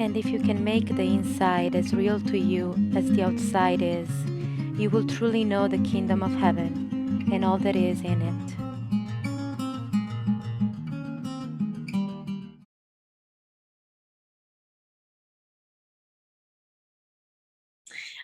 And if you can make the inside as real to you as the outside is, you will truly know the kingdom of heaven and all that is in it.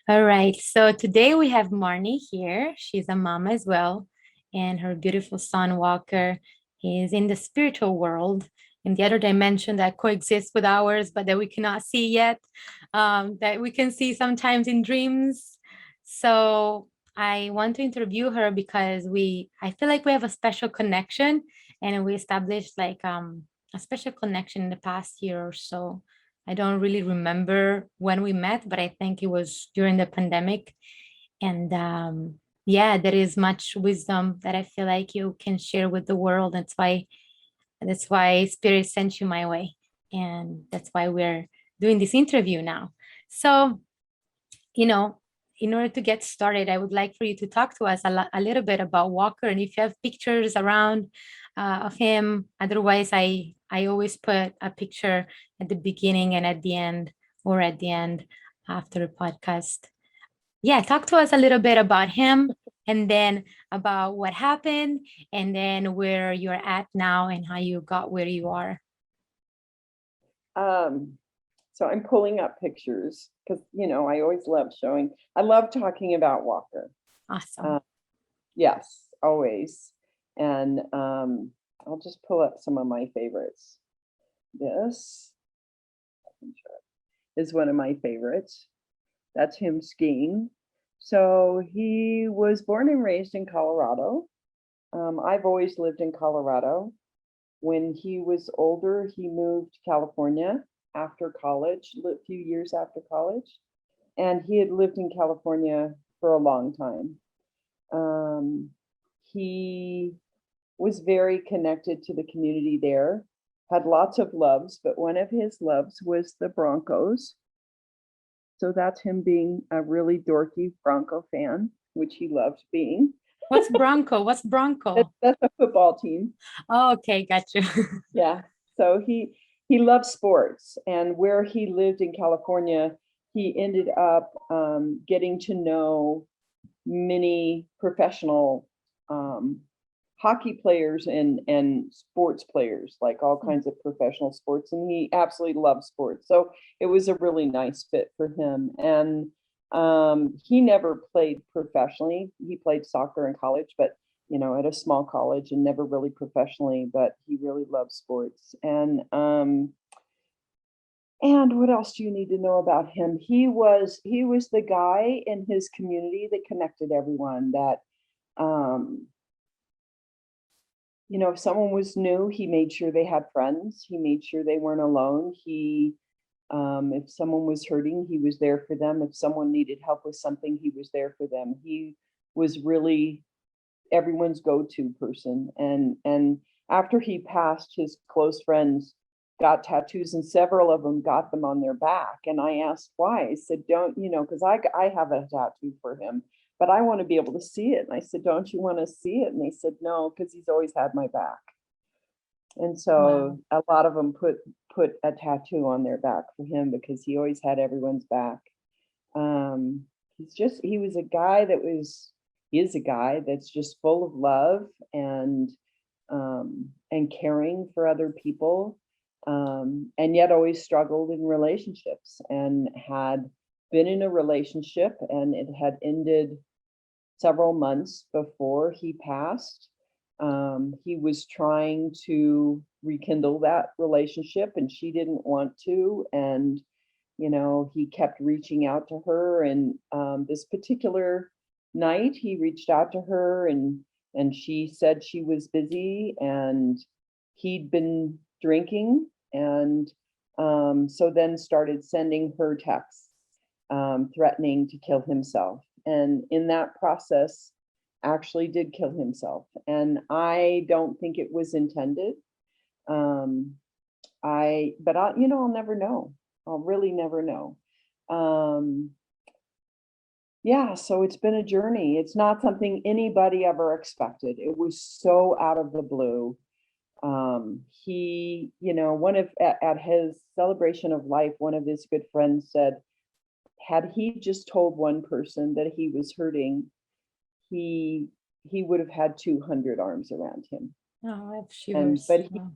All right, so today we have Marny here. She's a mom as well, and her beautiful son Walker is in the spiritual world, in the other dimension that coexists with ours, but that we cannot see yet, that we can see sometimes in dreams. So I want to interview her because I feel like we have a special connection, and we established like a special connection in the past year or so. I don't really remember when we met, but I think it was during the pandemic. And yeah, there is much wisdom that I feel like you can share with the world. That's why Spirit sent you my way. And that's why we're doing this interview now. So, you know, in order to get started, I would like for you to talk to us a little bit about Walker, and if you have pictures around of him. Otherwise, I always put a picture at the beginning and at the end, or at the end after the podcast. Yeah, talk to us a little bit about him, and then about what happened, and then where you're at now and how you got where you are. Um, so I'm pulling up pictures because, I always love I love talking about Walker. Awesome. Yes, always. And I'll just pull up some of my favorites. This is one of my favorites. That's him skiing. So he was born and raised in Colorado. I've always lived in Colorado. When he was older, he moved to California after college, a few years after college. And he had lived in California for a long time. He was very connected to the community there, had lots of loves, but one of his loves was the Broncos. So that's him being a really dorky Bronco fan, which he loved being. What's Bronco? What's Bronco? That's a football team. Oh, okay, got you. Yeah. So he loved sports, and where he lived in California, he ended up getting to know many professional hockey players and sports players, like all kinds of professional sports, and he absolutely loved sports. So it was a really nice fit for him. And he never played professionally. He played soccer in college, but at a small college, and never really professionally, but he really loved sports. And what else do you need to know about him? He was the guy in his community that connected everyone. That if someone was new, he made sure they had friends. He made sure they weren't alone. If someone was hurting, he was there for them. If someone needed help with something, he was there for them. He was really everyone's go-to person. And after he passed, his close friends got tattoos, and several of them got them on their back. And I asked why. I said, don't, because I have a tattoo for him, but I want to be able to see it. And I said, don't you want to see it? And they said, no, because he's always had my back. And so a lot of them put a tattoo on their back for him because he always had everyone's back. He was a guy he is a guy that's just full of love and caring for other people, and yet always struggled in relationships, and had been in a relationship, and it had ended several months before he passed. He was trying to rekindle that relationship, and she didn't want to. And he kept reaching out to her. And this particular night, he reached out to her, and she said she was busy, and he'd been drinking. And so then started sending her texts, threatening to kill himself. And in that process, actually did kill himself. And I don't think it was intended. I'll never know. I'll really never know. Yeah, so it's been a journey. It's not something anybody ever expected. It was so out of the blue. He, at his celebration of life, one of his good friends said, had he just told one person that he was hurting, he would have had 200 arms around him. Oh, I have And shivers. but Wow.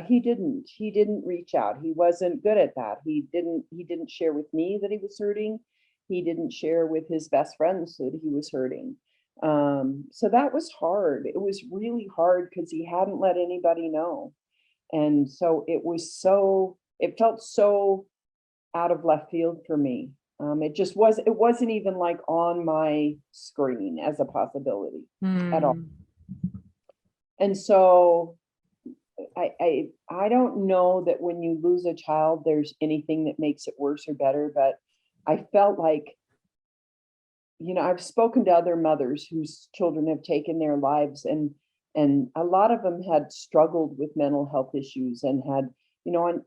he didn't reach out. He wasn't good at that. He didn't share with me that he was hurting. He didn't share with his best friends that he was hurting. So that was hard. It was really hard because he hadn't let anybody know. And so it felt so out of left field for me. It wasn't even like on my screen as a possibility at all. Hmm. And so I don't know that when you lose a child, there's anything that makes it worse or better, but I felt like, I've spoken to other mothers whose children have taken their lives, and a lot of them had struggled with mental health issues and had,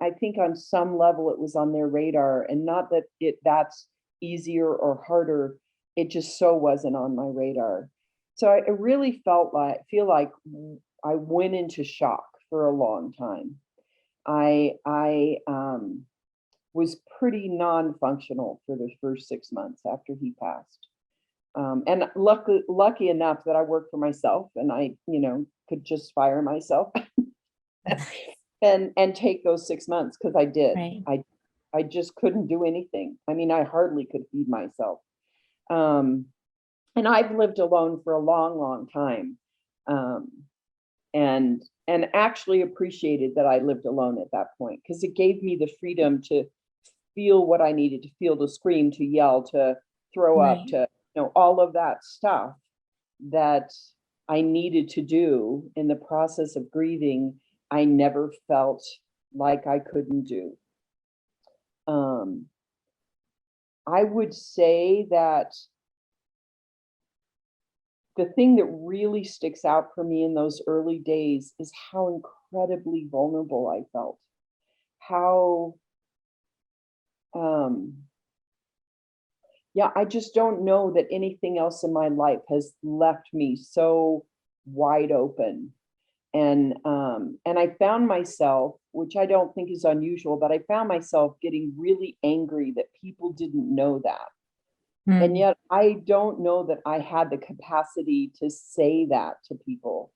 I think on some level it was on their radar, and not that that's easier or harder. It just so wasn't on my radar. So I really feel like I went into shock for a long time. I was pretty non-functional for the first 6 months after he passed. And lucky enough that I worked for myself, and I, could just fire myself and take those 6 months, because I did. Right. I just couldn't do anything. I mean, I hardly could feed myself. Um, and I've lived alone for a long, long time. Um, and actually appreciated that I lived alone at that point, because it gave me the freedom to feel what I needed to feel, to scream, to yell, to throw up, Right. to, all of that stuff that I needed to do in the process of grieving. I never felt like I couldn't do. I would say that the thing that really sticks out for me in those early days is how incredibly vulnerable I felt. How, yeah, I just don't know that anything else in my life has left me so wide open. And I found myself, which I don't think is unusual, but I found myself getting really angry that people didn't know that. And Hmm. yet I don't know that I had the capacity to say that to people.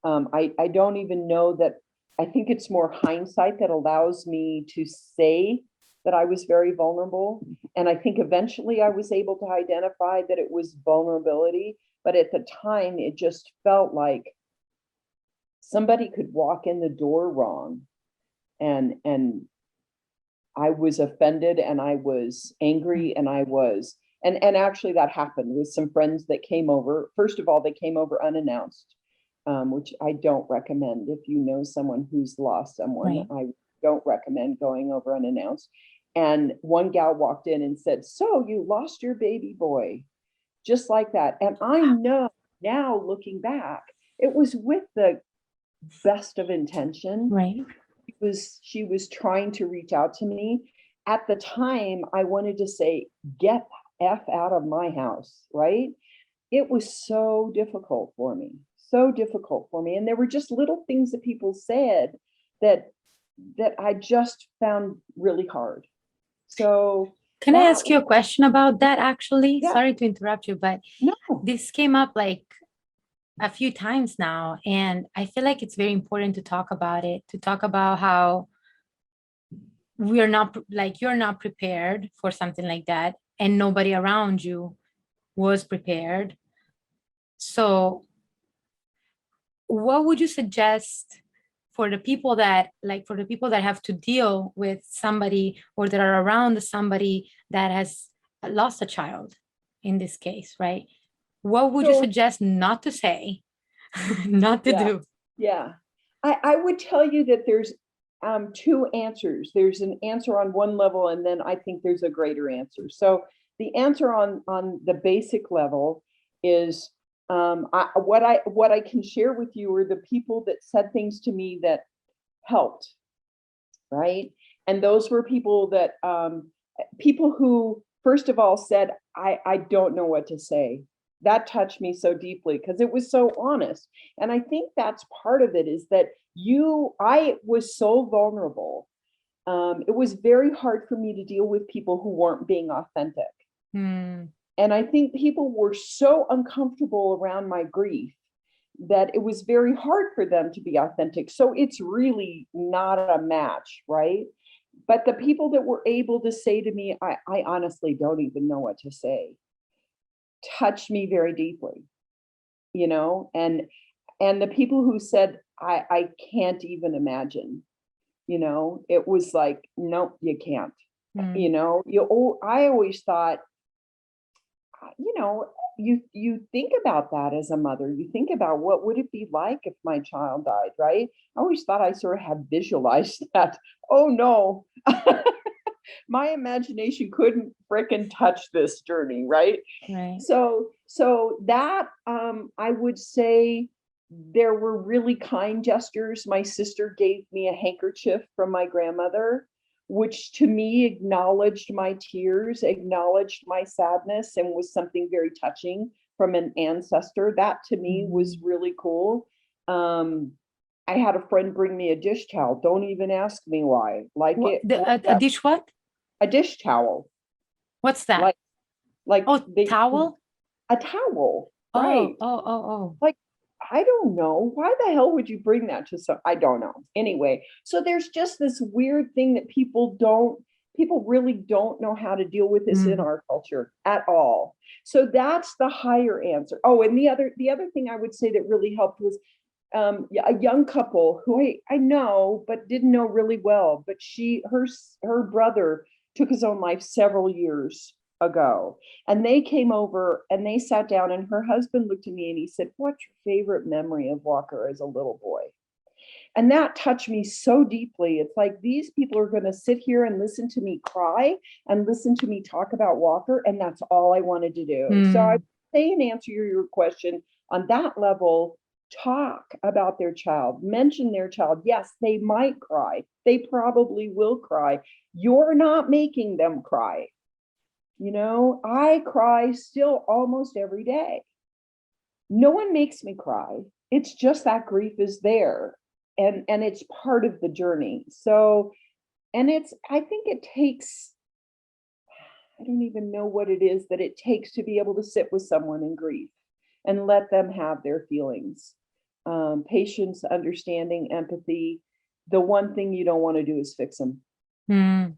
I don't even know that. I think it's more hindsight that allows me to say that I was very vulnerable. And I think eventually I was able to identify that it was vulnerability. But at the time, it just felt like somebody could walk in the door wrong, and I was offended, and I was angry, and and actually that happened with some friends that came over. First of all, they came over unannounced, which I don't recommend. If you know someone who's lost someone, Right. I don't recommend going over unannounced. And one gal walked in and said, "So you lost your baby boy," just like that. And I know now, looking back, it was with the best of intention. Right. She was trying to reach out to me. At the time, I wanted to say, "Get the F out of my house," right? It was so difficult for me, so difficult for me. And there were just little things that people said that I just found really hard. So Can I that ask you a question about that actually? yeah, Sorry to interrupt you, but no, this came up like a few times now, and I feel like it's very important to talk about it, to talk about how we're not like you're not prepared for something like that, and nobody around you was prepared. So what would you suggest for the people that have to deal with somebody, or that are around somebody that has lost a child in this case, right? What would you so suggest not to say, not to yeah, do? yeah. I would tell you that there's two answers. There's an answer on one level, and then I think there's a greater answer. So the answer on the basic level is, what I can share with you are the people that said things to me that helped, right? And those were people who, first of all, said, I don't know what to say. that touched me so deeply because it was so honest. And I think that's part of it, is that I was so vulnerable. It was very hard for me to deal with people who weren't being authentic. Mm. And I think people were so uncomfortable around my grief that it was very hard for them to be authentic. So it's really not a match, right? But the people that were able to say to me, I honestly don't even know what to say, touched me very deeply, you know? And the people who said, I can't even imagine, you know, it was like, nope, you can't. You Mm. know, I always thought, you know, you think about that as a mother. You think about, what would it be like if my child died, right? I always thought I sort of had visualized that. Oh no, my imagination couldn't frickin' touch this journey, right? Right. So that, I would say, there were really kind gestures. My sister gave me a handkerchief from my grandmother, which to me acknowledged my tears, acknowledged my sadness, and was something very touching from an ancestor. That to me was Mm. really cool. Um, I had a friend bring me a dish towel. Don't even ask me why. Like What it the warmed a up. dish what? A dish towel, What's that? like like Oh, they towel? a towel, Oh, right? oh, oh, oh. Like, I don't know. Why the hell would you bring that to some? I don't know. Anyway, so there's just this weird thing that people really don't know how to deal with this in Mm. our culture at all. So that's the higher answer. Oh, and the other thing I would say that really helped was, a young couple who I know but didn't know really well, but her brother took his own life several years ago, and they came over and they sat down, and her husband looked at me and he said, "What's your favorite memory of Walker as a little boy?" And that touched me so deeply. It's like, these people are going to sit here and listen to me cry and listen to me talk about Walker, and that's all I wanted to do. So I Mm. say, and answer your question on that level, talk about their child, mention their child. Yes, they might cry. They probably will cry. You're not making them cry. You know, I cry still almost every day. No one makes me cry. It's just that grief is there, and it's part of the journey. So, and it's, I think it takes, I don't even know what it is that it takes to be able to sit with someone in grief and let them have their feelings. Patience, understanding, empathy. The one thing you don't want to do is fix them. Mm.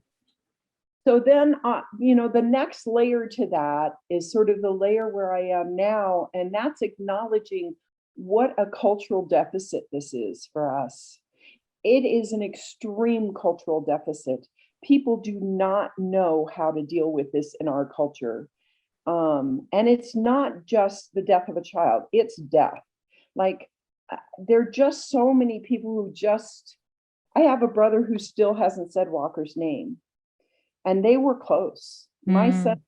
So then, the next layer to that is sort of the layer where I am now, and that's acknowledging what a cultural deficit this is for us. It is an extreme cultural deficit. People do not know how to deal with this in our culture. And it's not just the death of a child, it's death. Like, there are just so many people who just, I have a brother who still hasn't said Walker's name, and they were close. My son,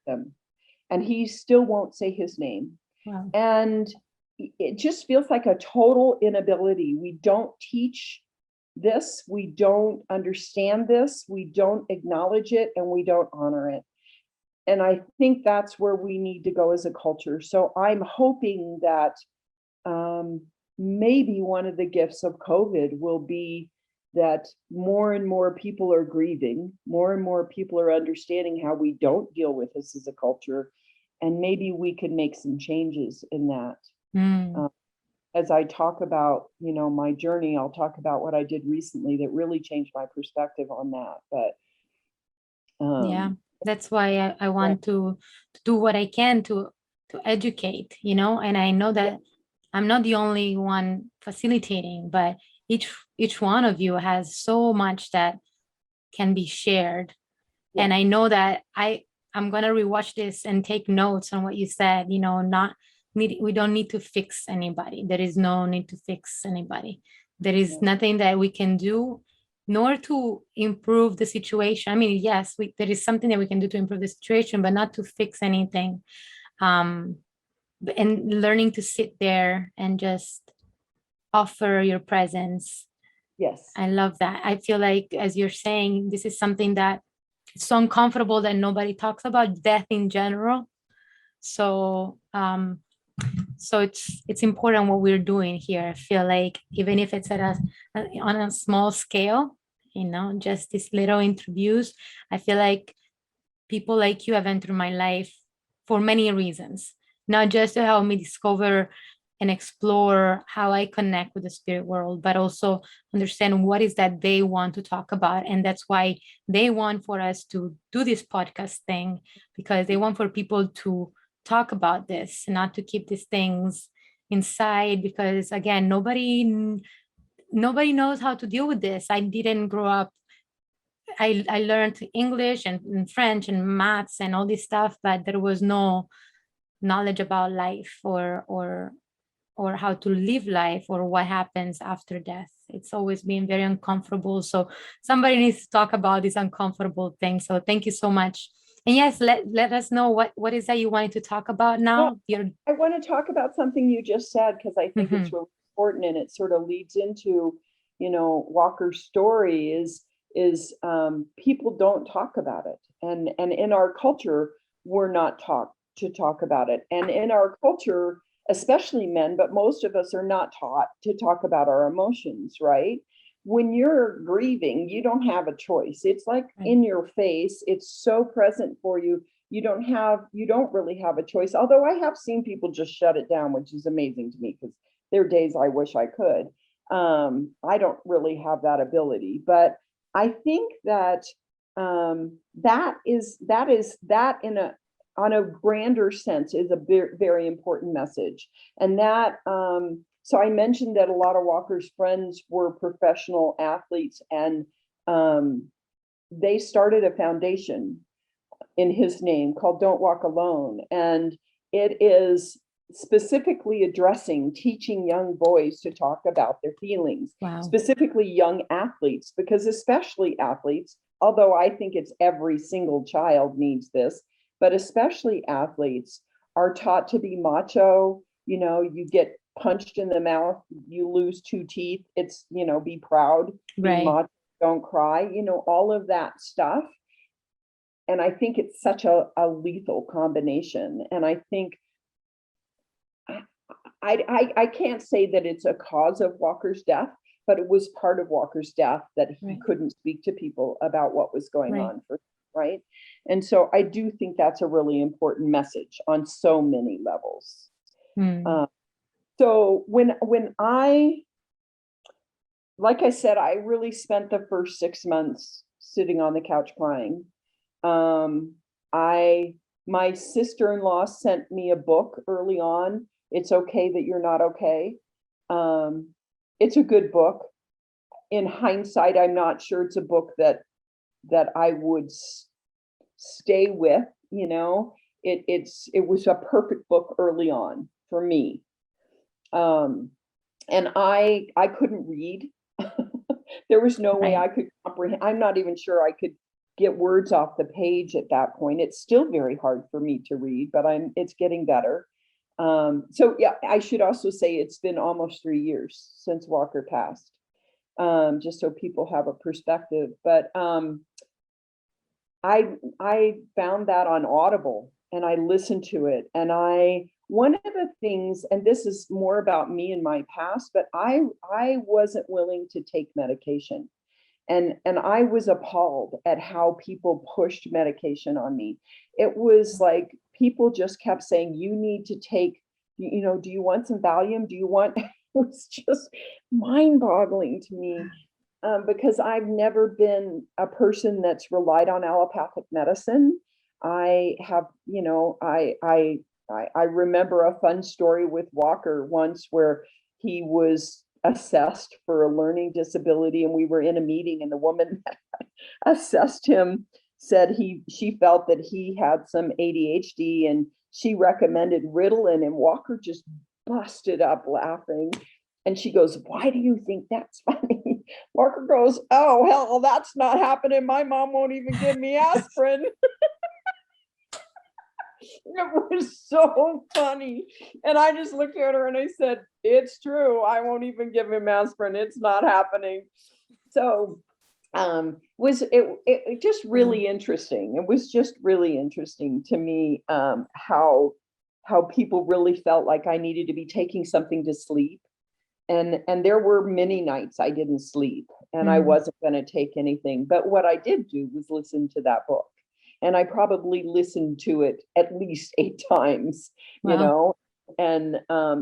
Mm. and he still won't say his name. Wow. And it just feels like a total inability. We don't teach this, we don't understand this, we don't acknowledge it, and we don't honor it. And I think that's where we need to go as a culture. So I'm hoping that, um, maybe one of the gifts of COVID will be that more and more people are grieving, more and more people are understanding how we don't deal with this as a culture, and maybe we can make some changes in that. Mm. Uh, as I talk about, my journey, I'll talk about what I did recently that really changed my perspective on that. But Yeah, that's why I yeah, want to do what I can to educate, and I know yeah, that I'm not the only one facilitating, but each one of you has so much that can be shared. yeah, And I know that I'm gonna rewatch this and take notes on what you said, not need we don't need to fix anybody. There is no need to fix anybody. There is yeah, nothing that we can do nor to improve the situation. I mean, yes, there is something that we can do to improve the situation, but not to fix anything. Um, and learning to sit there and just offer your presence. yes, I love that. I feel like, as you're saying, this is something that it's so uncomfortable that nobody talks about death in general. So so it's important what we're doing here. I feel like even if it's on a small scale, just these little interviews, I feel like people like you have entered my life for many reasons, not just to help me discover and explore how I connect with the spirit world, but also understand what is that they want to talk about. And that's why they want for us to do this podcast thing, because they want for people to talk about this, not to keep these things inside, because again, nobody knows how to deal with this. I didn't grow up. I learned English and French and maths and all this stuff, but there was no knowledge about life or how to live life or what happens after death. It's always been very uncomfortable. So somebody needs to talk about these uncomfortable things. So thank you so much. And yes, let us know what is that you wanted to talk about Well, now. I want to talk about something you just said, because I think it's Mhm. really important, and it sort of leads into, Walker's story is people don't talk about it. And in our culture, we're not taught to talk about it. And in our culture, especially men, but most of us are not taught to talk about our emotions, right? When you're grieving, you don't have a choice. It's like Right. in your face, it's so present for you. You don't really have a choice. Although I have seen people just shut it down, which is amazing to me, because there are days I wish I could. I don't really have that ability, but I think that that in a on a grander sense is a very important message. And that so I mentioned that a lot of Walker's friends were professional athletes, and they started a foundation in his name called Don't Walk Alone. And it is specifically addressing teaching young boys to talk about their feelings, Wow. specifically young athletes, because especially athletes, although I think it's every single child needs this, but especially athletes are taught to be macho. You get punched in the mouth, you lose two teeth. It's, be proud, be Right. macho, don't cry, all of that stuff. And I think it's such a lethal combination. And I think I can't say that it's a cause of Walker's death, but it was part of Walker's death that he Right. couldn't speak to people about what was going Right. on, right? And so I do think that's a really important message on so many levels. Hmm. Uh, so like I said, I really spent the first 6 months sitting on the couch crying. I My sister-in-law sent me a book early on. It's okay that you're not okay. Um, it's a good book. In hindsight, I'm not sure it's a book that I would stay with. It was a perfect book early on for me. Um, and I couldn't read. There was no way Right. I could comprehend. I'm not even sure I could get words off the page at that point. It's still very hard for me to read, but it's getting better. So yeah, I should also say it's been almost 3 years since Walker passed. Just so people have a perspective. But I found that on Audible, and I listened to it, and one of the things, and this is more about me and my past, but I wasn't willing to take medication. And I was appalled at how people pushed medication on me. It was like people just kept saying, you need to take, do you want some Valium? Do you want, it was just mind boggling to me. Because I've never been a person that's relied on allopathic medicine. I have, I remember a fun story with Walker once where he was assessed for a learning disability, and we were in a meeting, and the woman that assessed him said she felt that he had some ADHD, and she recommended Ritalin, and Walker just busted up laughing. And she goes, why do you think that's funny? Walker goes, oh, hell, that's not happening. My mom won't even give me aspirin. It was so funny. And I just looked at her and I said, it's true. I won't even give him aspirin. It's not happening. So was it just really interesting. It was just really interesting to me, how how people really felt like I needed to be taking something to sleep. And there were many nights I didn't sleep and I wasn't going to take anything. But what I did do was listen to that book. And I probably listened to it at least 8 times, you Wow. know, and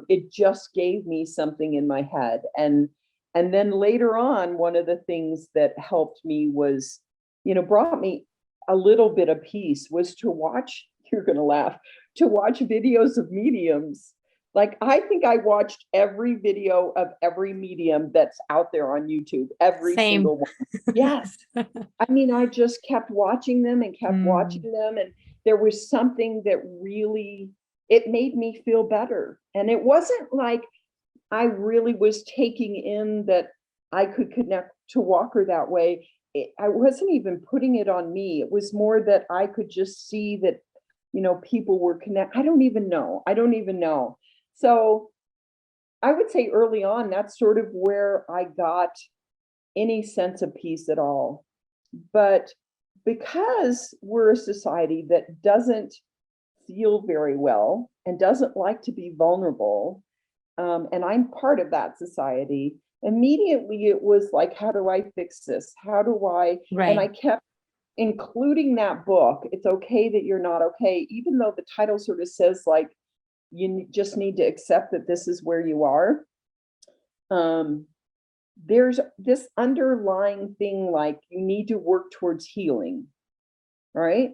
it just gave me something in my head. And then later on, one of the things that helped me was, brought me a little bit of peace was to watch, you're going to laugh, to watch videos of mediums. Like, I think I watched every video of every medium that's out there on YouTube, every Same. single one. Yes. I mean, I just kept watching them and kept watching them. And there was something that really, it made me feel better. And it wasn't like I really was taking in that I could connect to Walker that way. I wasn't even putting it on me. It was more that I could just see that, people were connected. I don't even know. So I would say early on, that's sort of where I got any sense of peace at all. But because we're a society that doesn't feel very well and doesn't like to be vulnerable, and I'm part of that society, immediately it was like, how do I fix this? How do I? Right. And I kept including that book, It's Okay That You're Not Okay, even though the title sort of says like, you just need to accept that this is where you are. There's this underlying thing like you need to work towards healing, right?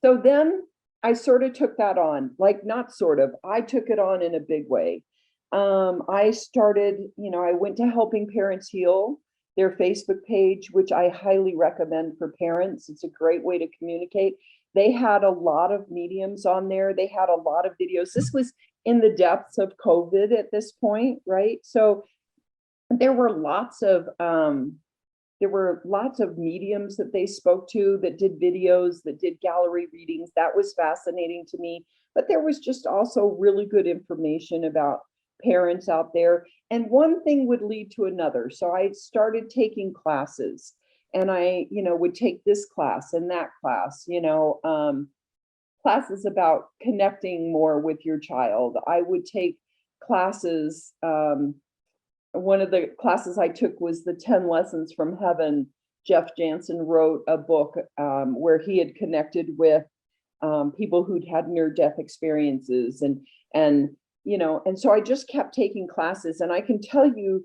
So then I sort of took that on, like not sort of, I took it on in a big way. I started, I went to Helping Parents Heal, their Facebook page, which I highly recommend for parents. It's a great way to communicate. They had a lot of mediums on there. They had a lot of videos. This was in the depths of COVID at this point, right? So there were lots of mediums that they spoke to that did videos, that did gallery readings. That was fascinating to me. But there was just also really good information about parents out there. And one thing would lead to another. So I started taking classes, and I, would take this class and that class, classes about connecting more with your child. I would take classes. One of the classes I took was the 10 Lessons from Heaven. Jeff Jansen wrote a book where he had connected with people who'd had near-death experiences, and so I just kept taking classes, and I can tell you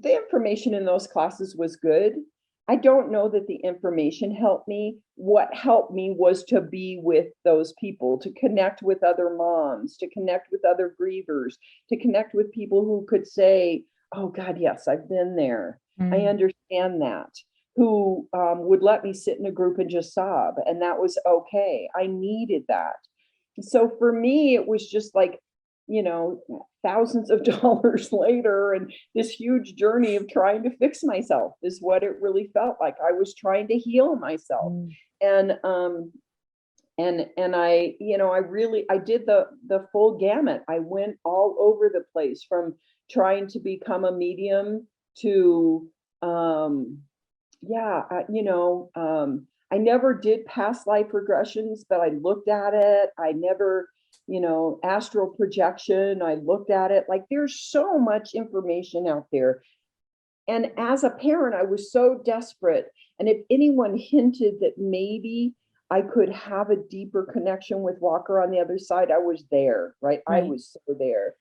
the information in those classes was good. I don't know that the information helped me. What helped me was to be with those people, to connect with other moms, to connect with other grievers, to connect with people who could say, oh God, yes, I've been there. I understand that. Who would let me sit in a group and just sob. And that was okay. I needed that. So for me, it was just like, thousands of dollars later, and this huge journey of trying to fix myself is what it really felt like. I was trying to heal myself. And I did the full gamut. I went all over the place, from trying to become a medium to I never did past life regressions, but I looked at it. I never, astral projection, I looked at it. Like, there's so much information out there. And as a parent, I was so desperate. And if anyone hinted that maybe I could have a deeper connection with Walker on the other side, I was there, right? I was so there.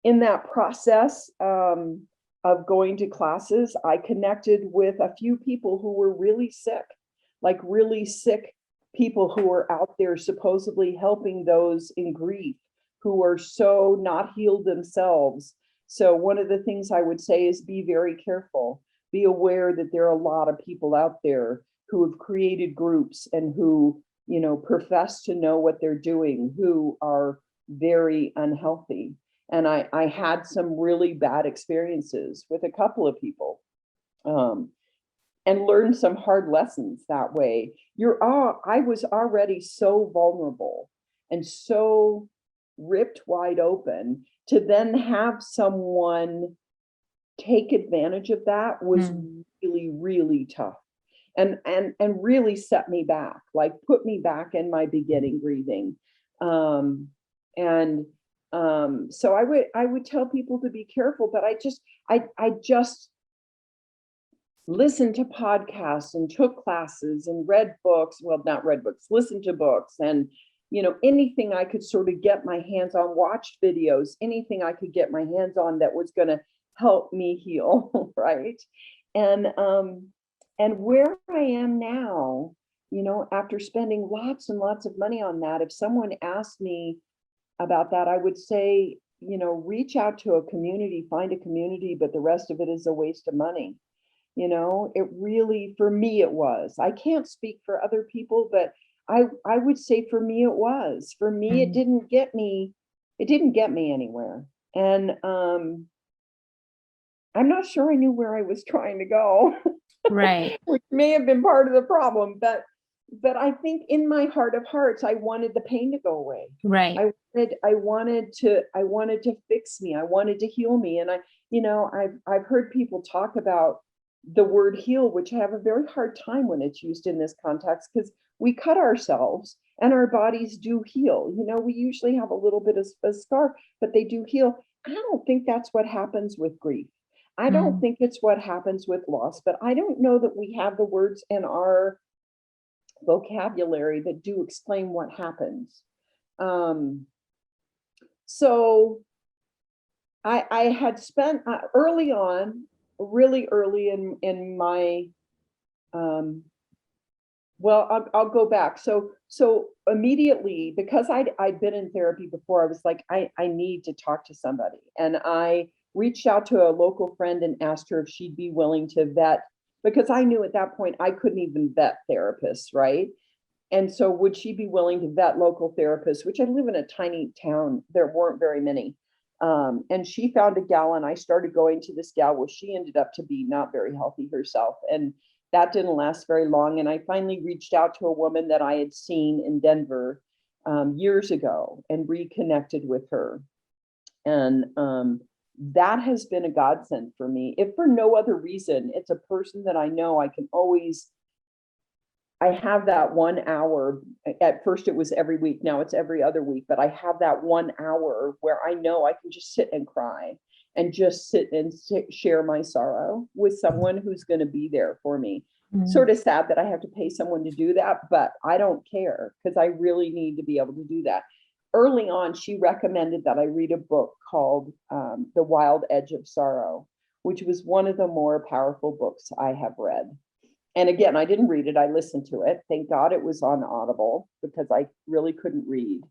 In that process of going to classes, I connected with a few people who were really sick, like really sick people who are out there supposedly helping those in grief who are so not healed themselves. So one of the things I would say is be very careful. Be aware that there are a lot of people out there who have created groups and who, profess to know what they're doing, who are very unhealthy. And I had some really bad experiences with a couple of people. And learn some hard lessons that way. I was already so vulnerable and so ripped wide open, to then have someone take advantage of that was really, really tough. and really set me back, like put me back in my beginning grieving. And so I would tell people to be careful, but I just listened to podcasts and took classes and read books. Well, not read books, listened to books, and anything I could sort of get my hands on, watched videos, anything I could get my hands on that was going to help me heal, right? And where I am now, after spending lots and lots of money on that, if someone asked me about that, I would say, reach out to a community, find a community, but the rest of it is a waste of money. It really, for me, it was. I can't speak for other people, but I would say for me, it was. For me, it didn't get me anywhere. And I'm not sure I knew where I was trying to go, Right. which may have been part of the problem, but I think in my heart of hearts, I wanted the pain to go away. Right. I wanted to fix me. I wanted to heal me. And I've heard people talk about the word heal, which I have a very hard time when it's used in this context, because we cut ourselves and our bodies do heal. We usually have a little bit of a scar, but they do heal. I don't think that's what happens with grief. I don't think it's what happens with loss, but I don't know that we have the words in our vocabulary that do explain what happens. So I had spent early on, really early in my, well, I'll go back. So immediately, because I'd been in therapy before, I was like, I need to talk to somebody. And I reached out to a local friend and asked her if she'd be willing to vet, because I knew at that point I couldn't even vet therapists, right? And so would she be willing to vet local therapists, which I live in a tiny town, there weren't very many. And she found a gal, and I started going to this gal. Well, she ended up to be not very healthy herself, and that didn't last very long. And I finally reached out to a woman that I had seen in Denver years ago and reconnected with her. And that has been a godsend for me. If for no other reason, it's a person that I know I can always, I have that 1 hour. At first it was every week, now it's every other week, but I have that 1 hour where I know I can just sit and cry and just sit and share my sorrow with someone who's going to be there for me. Sort of sad that I have to pay someone to do that, but I don't care, because I really need to be able to do that. Early on, she recommended that I read a book called The Wild Edge of Sorrow, which was one of the more powerful books I have read. And again, I didn't read it, I listened to it. Thank God it was on Audible, because I really couldn't read.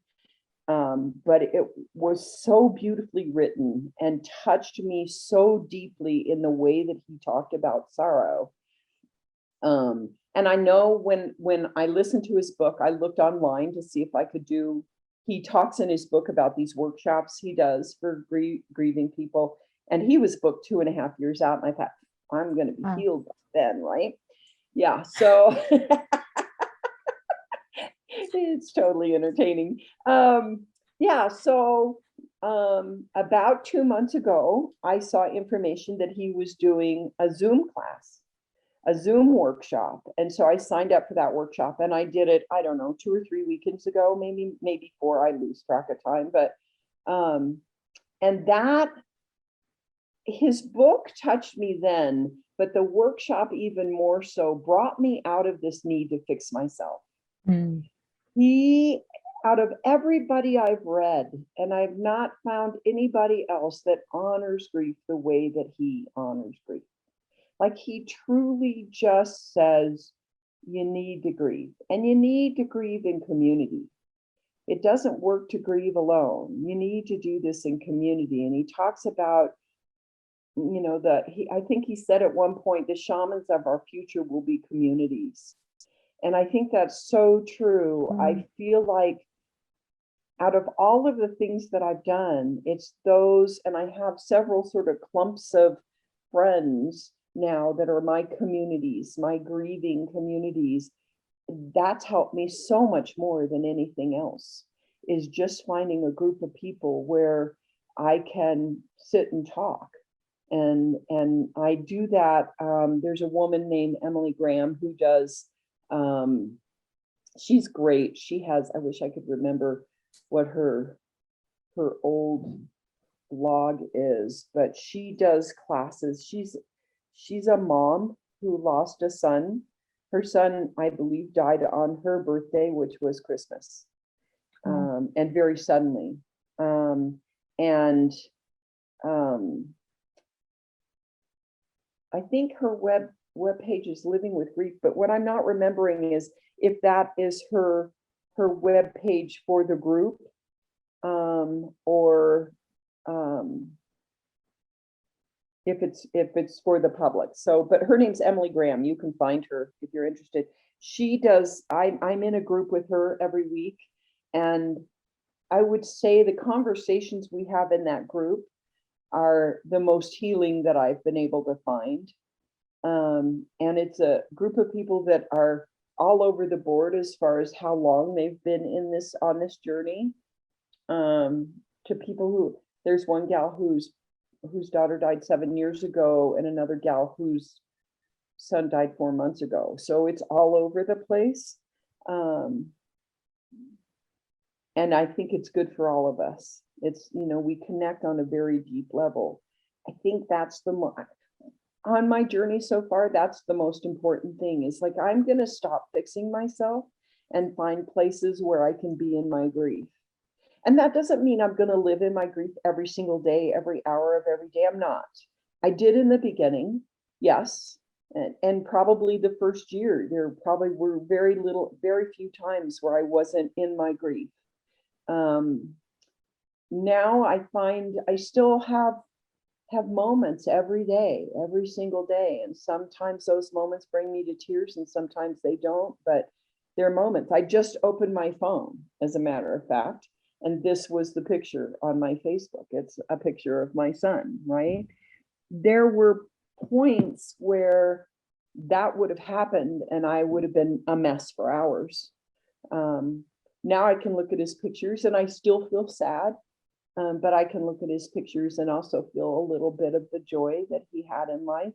But it was so beautifully written and touched me so deeply in the way that he talked about sorrow. And I know when I listened to his book, I looked online to see if I could do, he talks in his book about these workshops he does for grieving people. And he was booked 2.5 years out. And I thought, I'm going to be healed then, right? Yeah. So it's totally entertaining. Yeah. So about 2 months ago, I saw information that he was doing a Zoom class, a Zoom workshop. And so I signed up for that workshop, and I did it, I don't know, 2 or 3 weekends ago, maybe 4, I lose track of time. But and that, his book touched me then, but the workshop even more so brought me out of this need to fix myself. He, out of everybody I've read, and I've not found anybody else that honors grief the way that he honors grief. Like, he truly just says, you need to grieve, and you need to grieve in community. It doesn't work to grieve alone. You need to do this in community. And he talks about, I think he said at one point, the shamans of our future will be communities. And I think that's so true. I feel like out of all of the things that I've done, it's those, and I have several sort of clumps of friends now that are my communities, my grieving communities. That's helped me so much more than anything else, is just finding a group of people where I can sit and talk. And I do that. There's a woman named Emily Graham who does, she's great. She has, I wish I could remember what her old blog is, but she does classes. She's a mom who lost a son. Her son, I believe, died on her birthday, which was Christmas, and very suddenly. And I think her web page is Living with Grief, but what I'm not remembering is if that is her web page for the group, or if it's for the public. So, but her name's Emily Graham. You can find her if you're interested. She does, I'm in a group with her every week, and I would say the conversations we have in that group are the most healing that I've been able to find. And it's a group of people that are all over the board as far as how long they've been on this journey. To people who, there's one gal whose daughter died 7 years ago, and another gal whose son died 4 months ago. So it's all over the place. And I think it's good for all of us. It's, we connect on a very deep level. I think that's on my journey so far, that's the most important thing, is like, I'm going to stop fixing myself and find places where I can be in my grief. And that doesn't mean I'm going to live in my grief every single day, every hour of every day. I'm not. I did in the beginning, yes. And probably the first year, there probably were very few times where I wasn't in my grief. Now I find I still have moments every day, every single day. And sometimes those moments bring me to tears and sometimes they don't, but they're moments. I just opened my phone, as a matter of fact, and this was the picture on my Facebook. It's a picture of my son, right? There were points where that would have happened and I would have been a mess for hours. Now I can look at his pictures and I still feel sad, but I can look at his pictures and also feel a little bit of the joy that he had in life.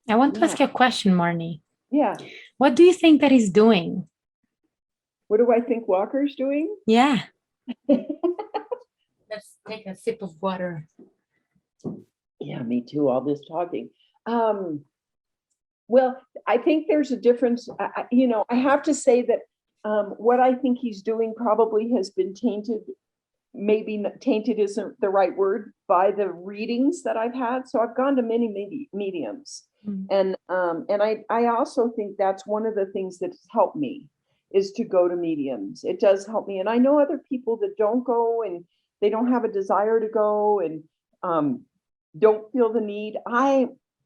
I want to ask you a question, Marny. Yeah. What do you think that he's doing? What do I think Walker's doing? Yeah. Let's take a sip of water. Yeah, me too, all this talking. Well, I think there's a difference. I have to say that what I think he's doing probably has been tainted. Maybe tainted isn't the right word, by the readings that I've had. So I've gone to many mediums. And I also think that's one of the things that's helped me, is to go to mediums. It does help me. And I know other people that don't go and they don't have a desire to go and don't feel the need.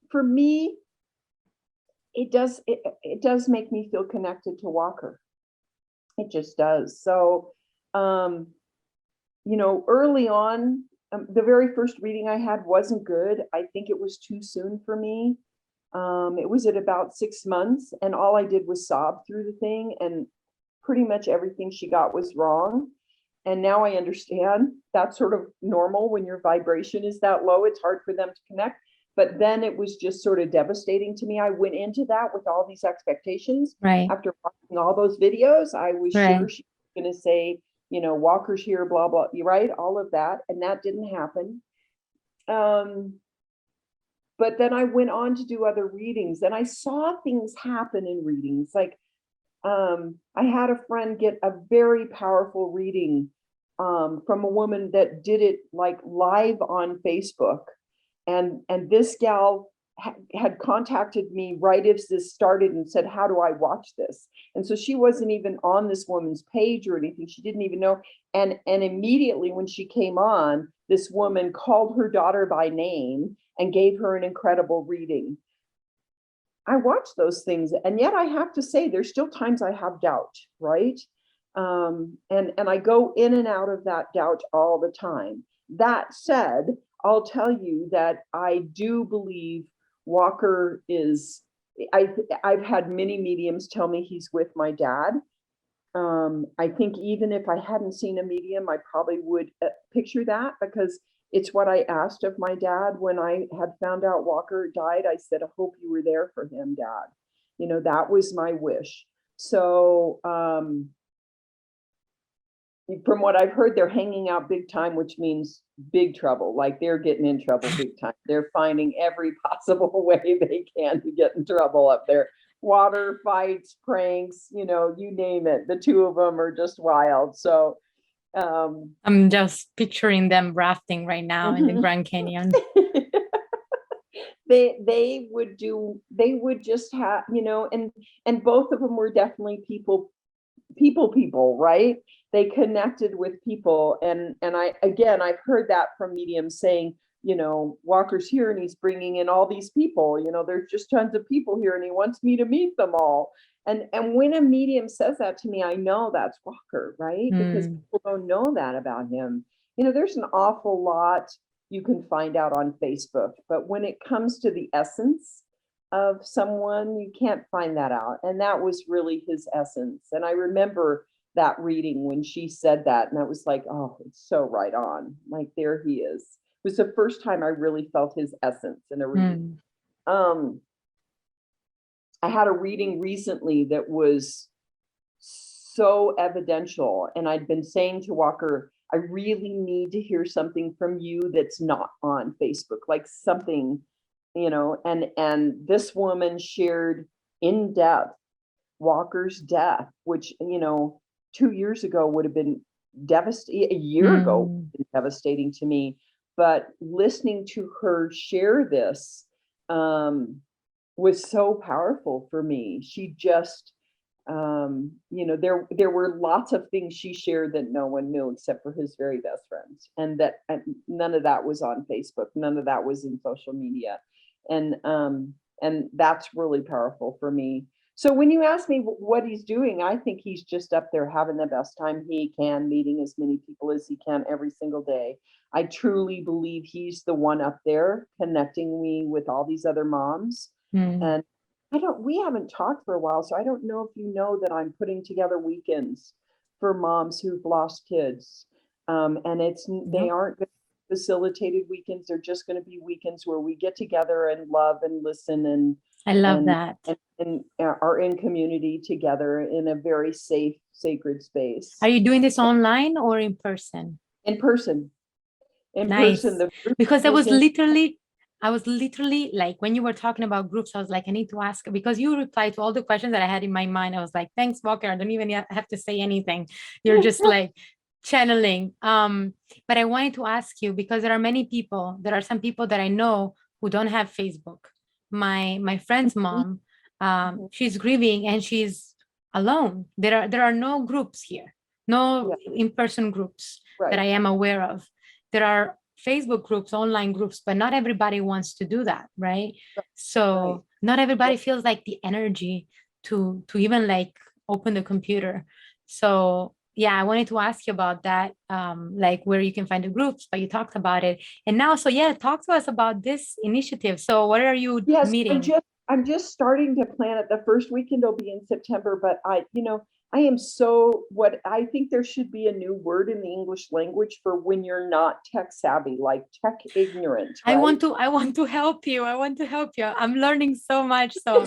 For me, it does make me feel connected to Walker. It just does. So, early on, the very first reading I had wasn't good. I think it was too soon for me. It was at about 6 months, and all I did was sob through the thing, and pretty much everything she got was wrong. And now I understand that's sort of normal when your vibration is that low. It's hard for them to connect. But then it was just sort of devastating to me. I went into that with all these expectations. Right. After watching all those videos, I was Right. sure she was going to say, Walker's here, blah, blah, right? All of that. And that didn't happen. But then I went on to do other readings, and I saw things happen in readings. Like I had a friend get a very powerful reading from a woman that did it like live on Facebook. And this gal had contacted me right as this started and said, how do I watch this? And so she wasn't even on this woman's page or anything. She didn't even know. And immediately when she came on, this woman called her daughter by name and gave her an incredible reading. I watch those things, and yet I have to say there's still times I have doubt, right? And I go in and out of that doubt all the time. That said, I'll tell you that I do believe Walker is, I've had many mediums tell me he's with my dad. I think even if I hadn't seen a medium, I probably would picture that, because it's what I asked of my dad when I had found out Walker died. I said, I hope you were there for him, Dad. You know, that was my wish. So from what I've heard, they're hanging out big time, which means big trouble. Like they're getting in trouble big time. They're finding every possible way they can to get in trouble up there. Water fights, pranks, you know, you name it. The two of them are just wild. So I'm just picturing them rafting right now in the Grand Canyon. they would just have, you know, and both of them were definitely people, right? They connected with people. And I've heard that from mediums saying, you know, Walker's here and he's bringing in all these people, you know, there's just tons of people here and he wants me to meet them all. And when a medium says that to me, I know that's Walker, right? Because people don't know that about him. You know, there's an awful lot you can find out on Facebook, but when it comes to the essence of someone, you can't find that out. And that was really his essence. And I remember that reading when she said that, and I was like, oh, it's so right on. Like, there he is. It was the first time I really felt his essence in a reading. I had a reading recently that was so evidential, and I'd been saying to Walker, I really need to hear something from you that's not on Facebook, like something, you know, and this woman shared in depth Walker's death, which, you know, 2 years ago would have been devastating, a year ago would have been devastating to me. But listening to her share this was so powerful for me. She just, you know, there were lots of things she shared that no one knew except for his very best friends, and none of that was on Facebook, none of that was in social media, and that's really powerful for me. So when you ask me what he's doing, I think he's just up there having the best time he can, meeting as many people as he can every single day. I truly believe he's the one up there connecting me with all these other moms. And we haven't talked for a while, so I don't know if you know that I'm putting together weekends for moms who've lost kids. And they aren't facilitated weekends. They're just going to be weekends where we get together and love and listen, and I love that. And are in community together in a very safe, sacred space. Are you doing this online or in person? In person. Nice. Because I was literally like, when you were talking about groups, I was like, I need to ask, because you replied to all the questions that I had in my mind. I was like, thanks, Walker. I don't even have to say anything. You're just like channeling. But I wanted to ask you, because there are some people that I know who don't have Facebook. My friend's mom, she's grieving and she's alone. There are no groups here, no in-person groups that I am aware of. There are Facebook groups, online groups, but not everybody wants to do that, right? So not everybody feels like the energy to even like open the computer. So yeah, I wanted to ask you about that, like where you can find the groups, but you talked about it. And now, so yeah, talk to us about this initiative. So what are you meeting? I'm just starting to plan it. The first weekend will be in September, but I am what I think there should be a new word in the English language for when you're not tech savvy, like tech ignorant. Right? I want to help you. I'm learning so much. So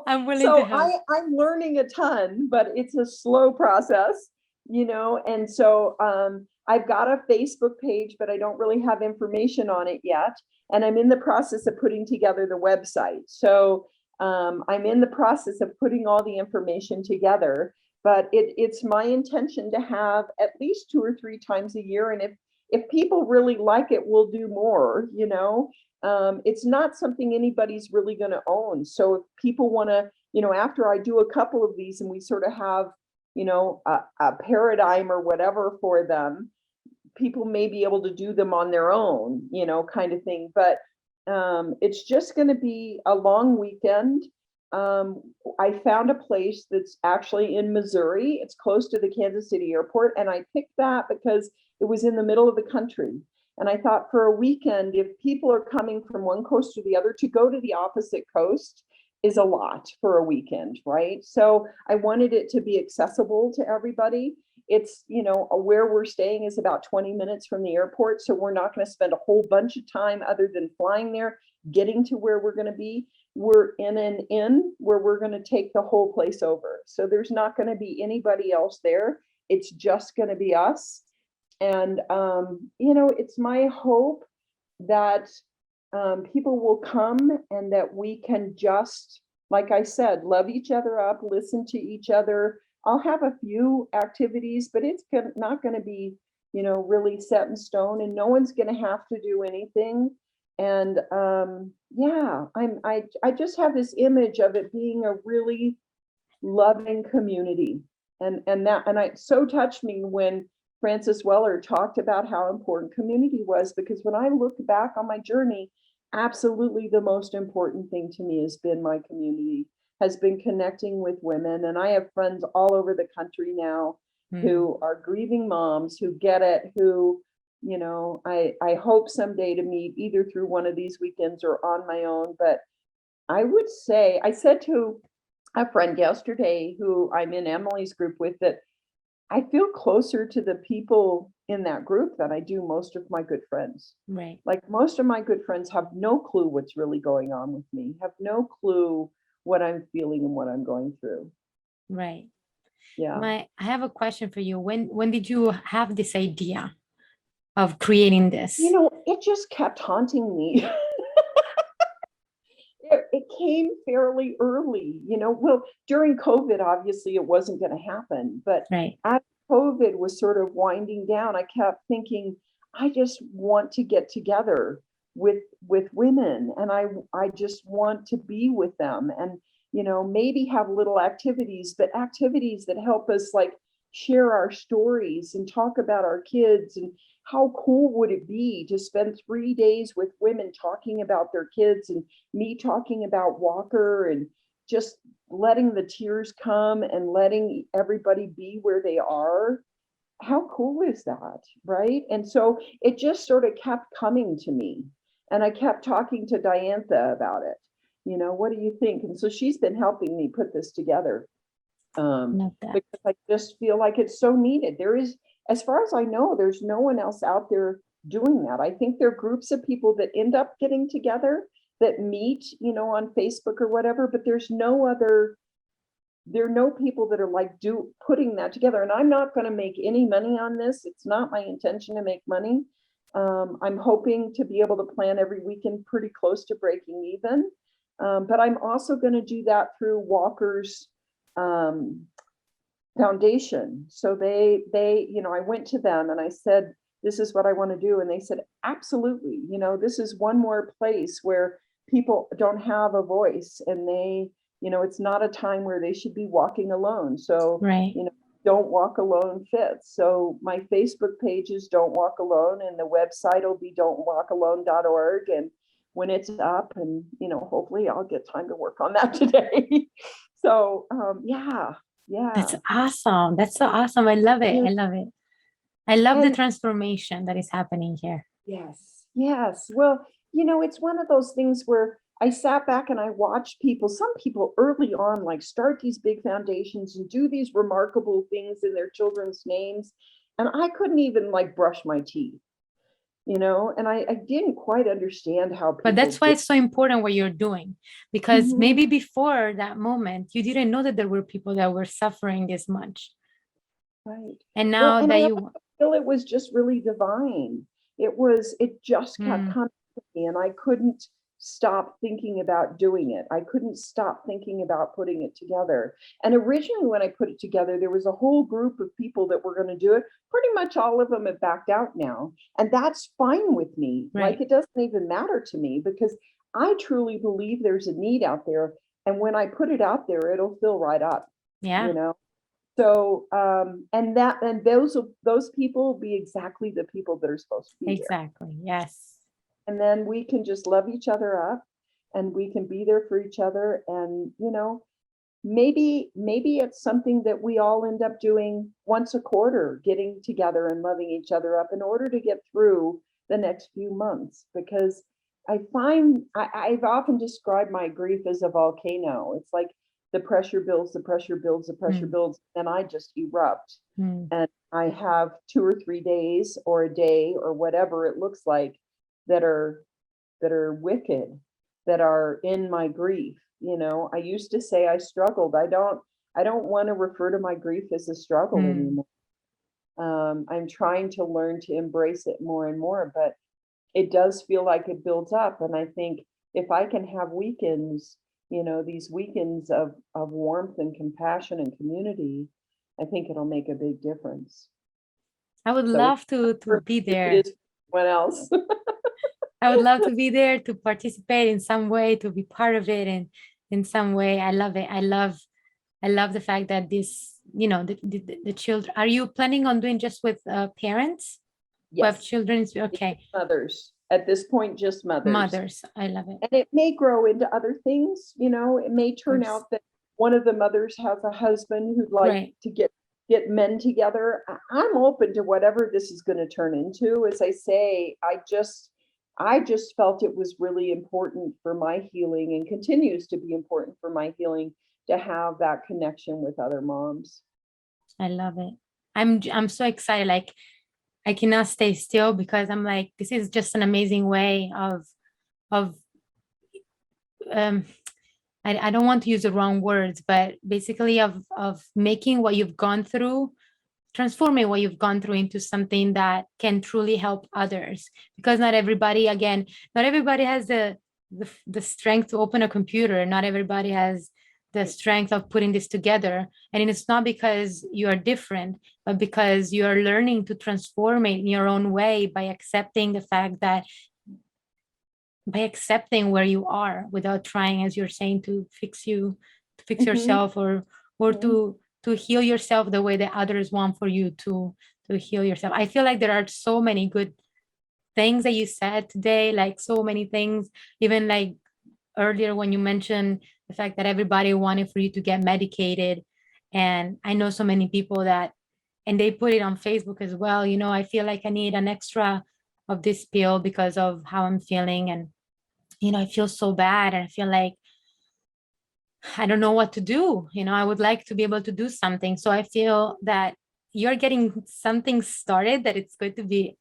I'm willing to help. I'm learning a ton, but it's a slow process, you know, and so I've got a Facebook page, but I don't really have information on it yet. And I'm in the process of putting together the website. So I'm in the process of putting all the information together, but it's my intention to have at least 2 or 3 times a year. And if people really like it, we'll do more, you know. It's not something anybody's really going to own. So if people want to, you know, after I do a couple of these and we sort of have, you know, a paradigm or whatever for them, people may be able to do them on their own, you know, kind of thing. But it's just going to be a long weekend. I found a place that's actually in Missouri. It's close to the Kansas City airport. And I picked that because it was in the middle of the country. And I thought for a weekend, if people are coming from one coast to the other, to go to the opposite coast is a lot for a weekend, right? So I wanted it to be accessible to everybody. it's, where we're staying is about 20 minutes from the airport. So we're not going to spend a whole bunch of time other than flying there, getting to where we're going to be. We're in an inn where we're going to take the whole place over. So there's not going to be anybody else there. It's just going to be us. And, it's my hope that people will come and that we can just, like I said, love each other up, listen to each other. I'll have a few activities, but it's not going to be, really set in stone, and no one's going to have to do anything. And I just have this image of it being a really loving community. And it so touched me when Francis Weller talked about how important community was, because when I look back on my journey, absolutely the most important thing to me has been my community, has been connecting with women. And I have friends all over the country now who are grieving moms, who get it, who, I hope someday to meet either through one of these weekends or on my own. But I would say, I said to a friend yesterday who I'm in Emily's group with, that I feel closer to the people in that group than I do most of my good friends. Right. Like most of my good friends have no clue what's really going on with me, have no clue what I'm feeling and what I'm going through. Right. Yeah. I have a question for you. When did you have this idea of creating this? It just kept haunting me. It came fairly early, well, during COVID, obviously it wasn't going to happen, but right. as COVID was sort of winding down, I kept thinking, I just want to get together with women, and I just want to be with them, and maybe have little activities, but activities that help us like share our stories and talk about our kids. And how cool would it be to spend 3 days with women talking about their kids, and me talking about Walker, and just letting the tears come and letting everybody be where they are. How cool is that, right? And so it just sort of kept coming to me, and I kept talking to Diantha about it. What do you think? And so she's been helping me put this together, because I just feel like it's so needed. There is, as far as I know, there's no one else out there doing that. I think there are groups of people that end up getting together, that meet, on Facebook or whatever, but there are no people that are like putting that together. And I'm not going to make any money on this. It's not my intention to make money. I'm hoping to be able to plan every weekend pretty close to breaking even. But I'm also going to do that through Walker's foundation. So they, I went to them and I said, this is what I want to do. And they said, absolutely. This is one more place where people don't have a voice, and they, it's not a time where they should be walking alone. So, right. Don't Walk Alone fits. So my Facebook page is Don't Walk Alone, and the website will be don'twalkalone.org. And when it's up, and, hopefully I'll get time to work on that today. So, yeah. That's awesome. That's so awesome. I love it. I love it. I love the transformation that is happening here. Yes. Well, it's one of those things where I sat back and I watched some people early on, like start these big foundations and do these remarkable things in their children's names. And I couldn't even like brush my teeth, and I didn't quite understand how people. But that's why it's so important what you're doing, because maybe before that moment, you didn't know that there were people that were suffering this much. Right. And now that I feel it was just really divine. It just kept coming to me, and I couldn't stop thinking about doing it. I couldn't stop thinking about putting it together. And originally when I put it together, there was a whole group of people that were going to do it. Pretty much all of them have backed out now. And that's fine with me. Right. Like, it doesn't even matter to me, because I truly believe there's a need out there. And when I put it out there, it'll fill right up. Yeah. So, and those people will be exactly the people that are supposed to be there. Exactly. Yes. And then we can just love each other up, and we can be there for each other. And, maybe it's something that we all end up doing once a quarter, getting together and loving each other up in order to get through the next few months. Because I find I've often described my grief as a volcano. It's like the pressure builds, the pressure builds, the pressure builds, and I just erupt. And I have 2 or 3 days or a day or whatever it looks like that are wicked, that are in my grief. I used to say I struggled. I don't want to refer to my grief as a struggle anymore. I'm trying to learn to embrace it more and more, but it does feel like it builds up. And I think if I can have weekends, these weekends of warmth and compassion and community, I think it'll make a big difference. I would So love to be there. it is for anyone else. I would love to be there, to participate in some way, to be part of it, and in some way. I love it. I love the fact that this, the children. Are you planning on doing just with parents who have Yes, children? Okay, mothers. At this point, just mothers. mothers. I love it. And it may grow into other things. It may turn out that one of the mothers has a husband who'd like Right. to get men together. I'm open to whatever this is going to turn into. As I say, I just felt it was really important for my healing, and continues to be important for my healing, to have that connection with other moms. I love it. I'm so excited. Like, I cannot stay still, because I'm like, this is just an amazing way of I don't want to use the wrong words, but basically of making what you've gone through, transforming what you've gone through into something that can truly help others. Because not everybody has the strength to open a computer. Not everybody has the strength of putting this together. And it's not because you are different, but because you are learning to transform it in your own way, by accepting the fact that, by accepting where you are, without trying, as you're saying, to fix yourself, or to heal yourself the way that others want for you to heal yourself. I feel like there are so many good things that you said today, like so many things, even like earlier when you mentioned the fact that everybody wanted for you to get medicated. And I know so many people that, and they put it on Facebook as well, I feel like I need an extra of this pill because of how I'm feeling. And I feel so bad, and I feel like I don't know what to do. I would like to be able to do something. So I feel that you're getting something started, that it's going to be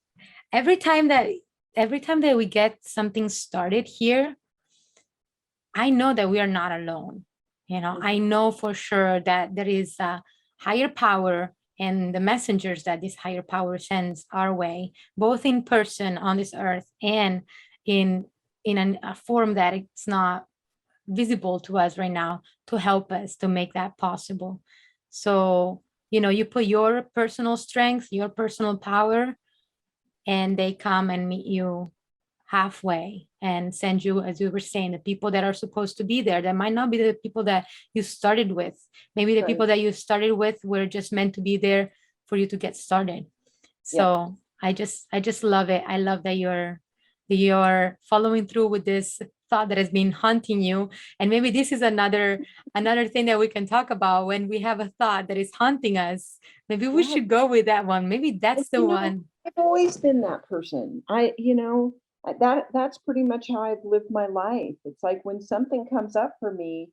every time that we get something started here, I know that we are not alone. I know for sure that there is a higher power, and the messengers that this higher power sends our way, both in person on this earth, and in a form that it's not visible to us right now, to help us to make that possible. So, you put your personal strength, your personal power, and they come and meet you halfway and send you, as we were saying, the people that are supposed to be there. That might not be the people that you started with. Maybe the people that you started with were just meant to be there for you to get started. So I just love it. I love that you're following through with this thought that has been haunting you. And maybe this is another thing that we can talk about. When we have a thought that is haunting us, maybe we should go with that one. Maybe that's the one. I've always been that person. That's pretty much how I've lived my life. It's like, when something comes up for me,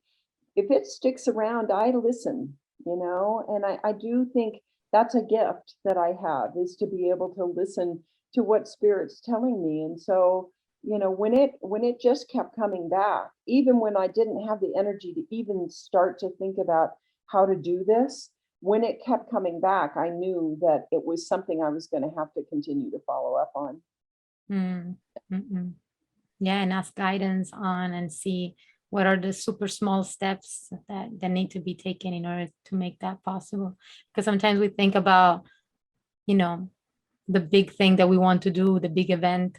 if it sticks around, I listen, and I do think that's a gift that I have, is to be able to listen to what spirit's telling me. And so, when it just kept coming back, even when I didn't have the energy to even start to think about how to do this, when it kept coming back, I knew that it was something I was going to have to continue to follow up on. Yeah, and ask guidance on, and see what are the super small steps that need to be taken in order to make that possible. Because sometimes we think about, the big thing that we want to do, the big event,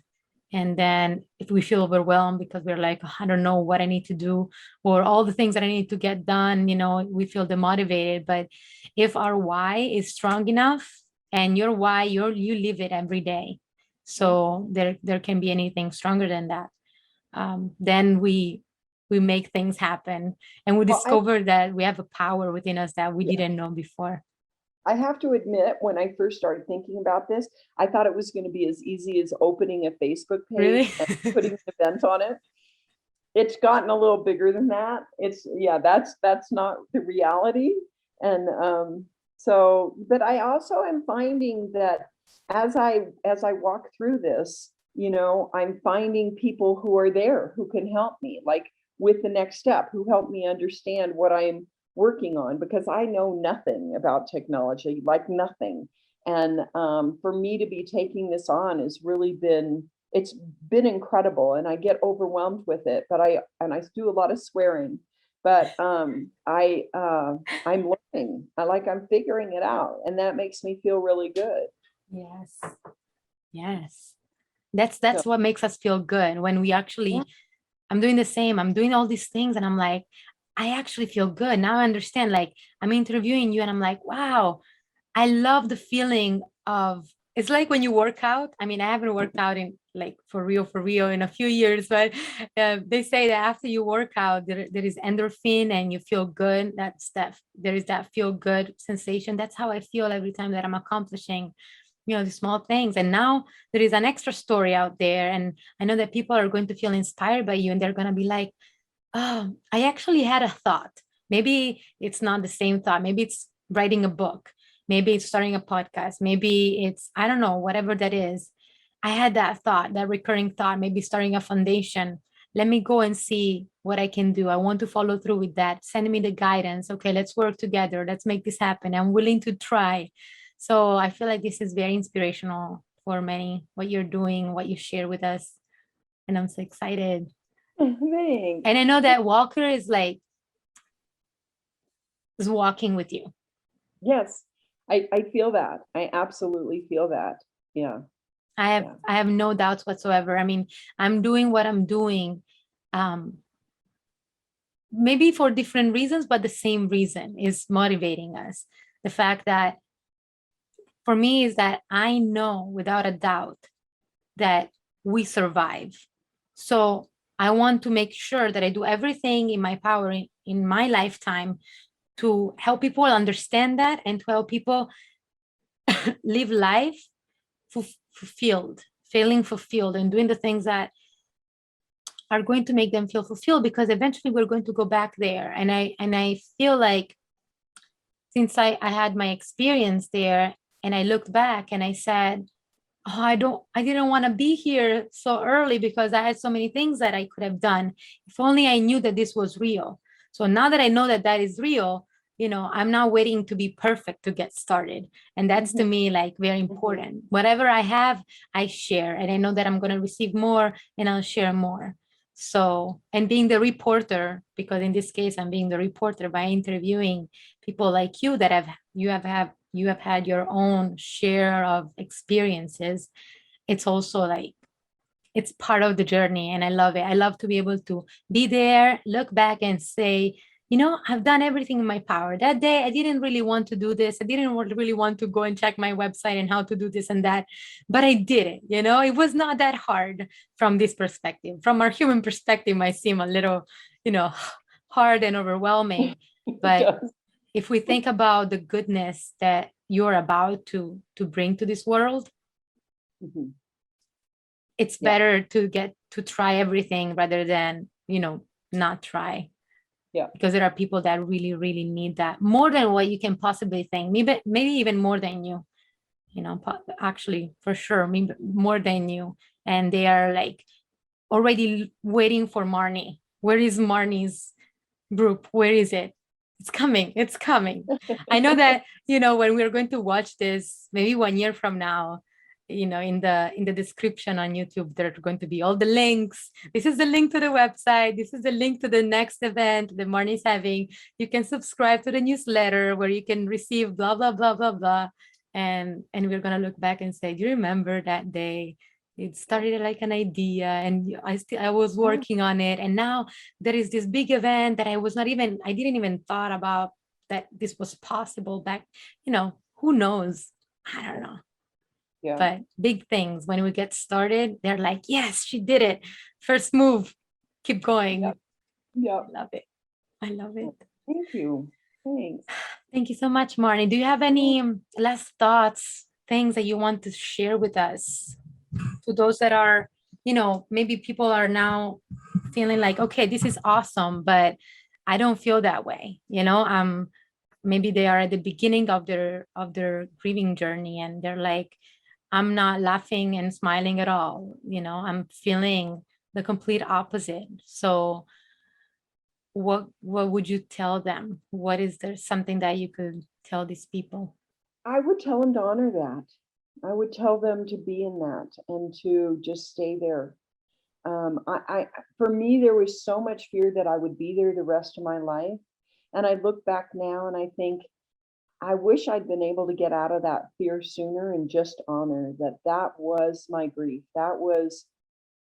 and then if we feel overwhelmed because we're like, "Oh, I don't know what I need to do, or all the things that I need to get done," we feel demotivated. But if our why is strong enough, and your why, you live it every day, so there can be anything stronger than that. Then we make things happen, and we discover that we have a power within us that we didn't know before. I have to admit, when I first started thinking about this, I thought it was going to be as easy as opening a Facebook page Really? and putting an event on it. it's gotten a little bigger than that. It's, yeah, that's not the reality. And so, but I also am finding that as I walk through this, I'm finding people who are there who can help me, like with the next step, who help me understand what I'm working on, because I know nothing about technology, like nothing. And for me to be taking this on has really it's been incredible, and I get overwhelmed with it, but I do a lot of swearing, but I'm learning. I'm figuring it out, and that makes me feel really good. Yes. Yes. So That's what makes us feel good when we yeah. actually, I'm doing the same. I'm doing all these things and I'm like, I actually feel good. Now I understand. Like I'm interviewing you and I'm like, wow, I love the feeling of, it's like when you work out. I mean, I haven't worked out in like for real in a few years, but they say that after you work out, there is endorphin and you feel good. There is that feel good sensation. That's how I feel every time that I'm accomplishing, the small things. And now there is an extra story out there. And I know that people are going to feel inspired by you and they're going to be like, oh, I actually had a thought. Maybe it's not the same thought. Maybe it's writing a book. Maybe it's starting a podcast. Maybe it's, I don't know, whatever that is. I had that thought, that recurring thought, maybe starting a foundation. Let me go and see what I can do. I want to follow through with that. Send me the guidance. Okay, let's work together. Let's make this happen. I'm willing to try. So I feel like this is very inspirational for many, what you're doing, what you share with us. And I'm so excited. Thanks. And I know that Walker is walking with you. Yes, I feel that. I absolutely feel that. Yeah, yeah. I have no doubts whatsoever. I mean, I'm doing what I'm doing, um, maybe for different reasons, but the same reason is motivating us. The fact that for me is that I know without a doubt that we survive. So I want to make sure that I do everything in my power in my lifetime to help people understand that and to help people live life fulfilled, feeling fulfilled, and doing the things that are going to make them feel fulfilled, because eventually we're going to go back there. And I feel like since I had my experience there and I looked back and I said, oh, I didn't want to be here so early because I had so many things that I could have done. If only I knew that this was real. So now that I know that that is real, I'm not waiting to be perfect to get started. And that's to me like very important. Whatever I have, I share. And I know that I'm going to receive more and I'll share more. So, and being the reporter, because in this case, I'm being the reporter by interviewing people like you that you have had your own share of experiences. It's also like it's part of the journey and I love it. I love to be able to be there, look back and say, I've done everything in my power. That day I didn't really want to do this. I didn't really want to go and check my website and how to do this and that, but I did it. It was not that hard from this perspective. From our human perspective might seem a little, you know hard and overwhelming, It but does. if we think about the goodness that you're about to bring to this world, Mhm. it's Yeah, better to get to try everything rather than not try, yeah. because there are people that really really need that more than what you can possibly think, maybe even more than you, actually for sure, maybe more than you. And they are like already waiting for Marny. Where is Marny's group? Where is it? It's coming. It's coming. I know that, when we're going to watch this, maybe 1 year from now, in the description on YouTube, there are going to be all the links. This is the link to the website. This is the link to the next event the Marny is having. You can subscribe to the newsletter where you can receive blah, blah, blah, blah, blah. And we're gonna look back and say, do you remember that day? It started like an idea and I was working on it. And now there is this big event that I didn't even thought about that this was possible back, who knows? I don't know. Yeah, But big things, when we get started, they're like, yes, she did it. First move, keep yeah, going. yeah. I love it. I love it. Thank you. Thanks. Thank you so much, Marny. Do you have any last thoughts, things that you want to share with us? To those that are, maybe people are now feeling like, okay, this is awesome, but I don't feel that way, you know. Maybe they are at the beginning of their grieving journey, and they're like, I'm not laughing and smiling at all, you know, I'm feeling the complete opposite. So what would you tell them? What is there something that you could tell these people? I would tell them to honor that. I would tell them to be in that and to just stay there. For me, there was so much fear that I would be there the rest of my life. And I look back now and I think, I wish I'd been able to get out of that fear sooner and just honor that that was my grief. That was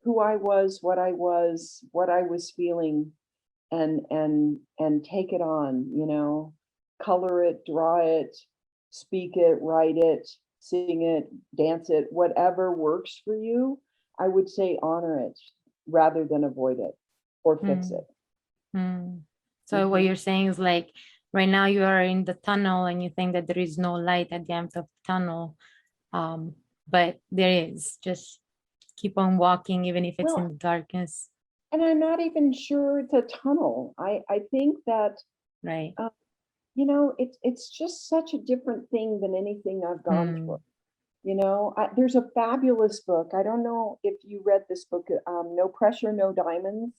who I was, what I was feeling, and take it on, you know, color it, draw it, speak it, write it, sing it, dance it, whatever works for you. I would say honor it rather than avoid it or fix Mm, it. mm. So what Mhm. you're saying is like right now you are in the tunnel and you think that there is no light at the end of the tunnel. Um, but there is. Just keep on walking even if it's in Well, the darkness. and I'm not even sure it's a tunnel. I think that Right. uh, you know, it's just such a different thing than anything I've gone through. Mm. You know, there's a fabulous book. I don't know if you read this book, No Pressure, No Diamonds.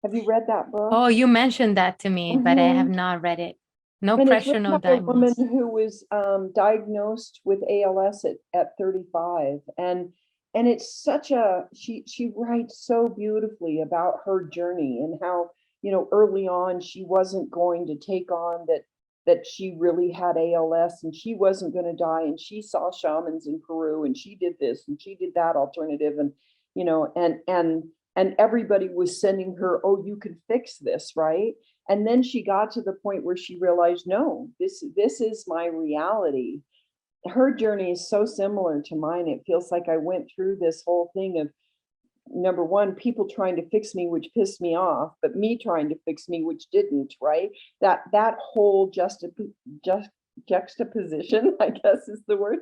Have you read that book? Oh, you mentioned that to me, but I have Hmm. not read it. No And it's pressure, written no by a woman diamonds. who was diagnosed with ALS at 35. And it's such a, she writes so beautifully about her journey and how, you know, early on she wasn't going to take on that she really had ALS and she wasn't going to die. And she saw shamans in Peru and she did this and she did that alternative. And, you know, and everybody was sending her, oh, you can fix this, right? And then she got to the point where she realized, no, this is my reality. Her journey is so similar to mine. It feels like I went through this whole thing of, number one, people trying to fix me, which pissed me off, but me trying to fix me, which didn't, right? That whole just juxtaposition, I guess is the word.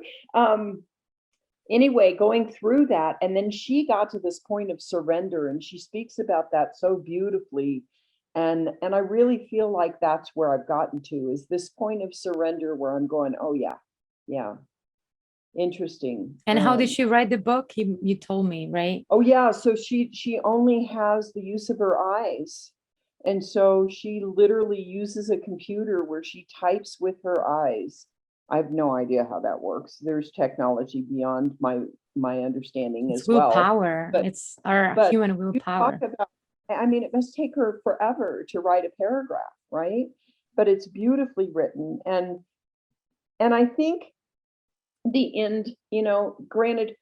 Anyway, going through that, and then she got to this point of surrender, and she speaks about that so beautifully. And I really feel like that's where I've gotten to, is this point of surrender where I'm going, oh yeah, yeah, interesting. And how did she write the book? You told me, right? Oh yeah, so she only has the use of her eyes. And so she literally uses a computer where she types with her eyes. I have no idea how that works. There's technology beyond my understanding It's as well. willpower. But It's our but human you talk willpower. about, I mean, it must take her forever to write a paragraph, right? But it's beautifully written. And I think the end, you know, granted,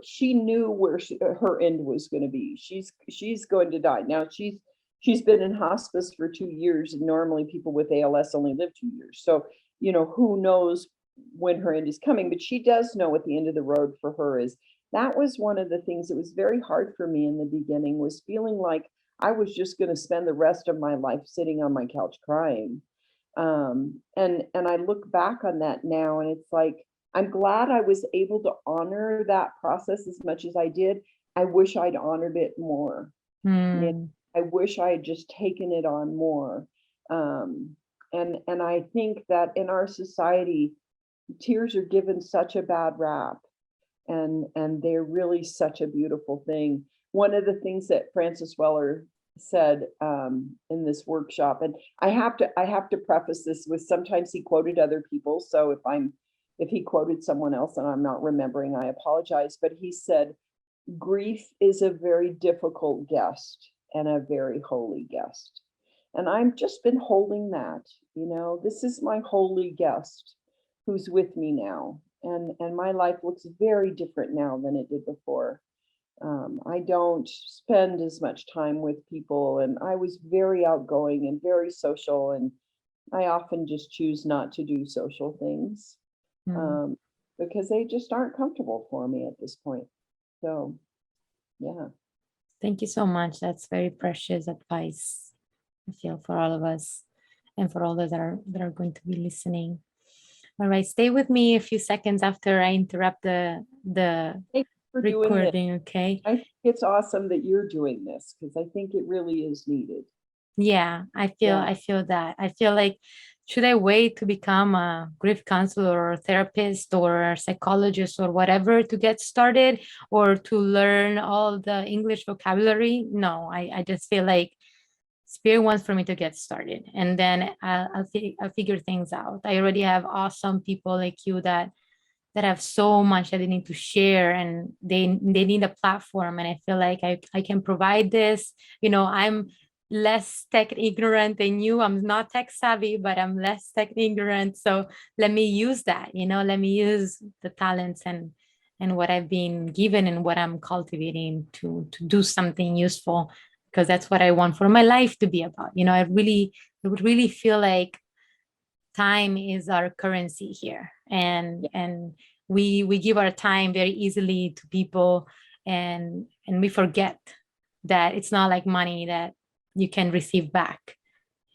she knew where her end was going to be. She's going to die now. She's been in hospice for 2 years, and normally people with ALS only live 2 years. So, you know, who knows when her end is coming, but she does know what the end of the road for her is. That was one of the things that was very hard for me in the beginning, was feeling like I was just going to spend the rest of my life sitting on my couch crying. And I look back on that now, and it's like, I'm glad I was able to honor that process as much as I did. I wish I'd honored it more. You know, Hmm. I wish I had just taken it on more. Um, and I think that in our society, tears are given such a bad rap, and they're really such a beautiful thing. One of the things that Francis Weller said in this workshop, and I have to preface this with, sometimes he quoted other people, so if he quoted someone else and I'm not remembering, I apologize. But he said, grief is a very difficult guest and a very holy guest. And I've just been holding that, you know, this is my holy guest who's with me now. And my life looks very different now than it did before. I don't spend as much time with people, and I was very outgoing and very social, and I often just choose not to do social things Hmm. um, because they just aren't comfortable for me at this point. So, yeah. Thank you so much. That's very precious advice, I feel, for all of us and for all those that are going to be listening. All right, stay with me a few seconds after I interrupt the for doing this. Recording, okay. I think it's awesome that you're doing this because I think it really is needed. Yeah, Yeah. I feel that. I feel like, should I wait to become a grief counselor or a therapist or a psychologist or whatever to get started, or to learn all the English vocabulary? No, I just feel like Spirit wants for me to get started, and then I'll figure things out. I already have awesome people like you that have so much that they need to share, and they need a platform, and I feel like I can provide this. I'm less tech ignorant than you. I'm not tech savvy, but I'm less tech ignorant, so let me use that. Let me use the talents and what I've been given and what I'm cultivating to do something useful, because that's what I want for my life to be about. I would really feel like time is our currency here, and we give our time very easily to people, and we forget that it's not like money that you can receive back.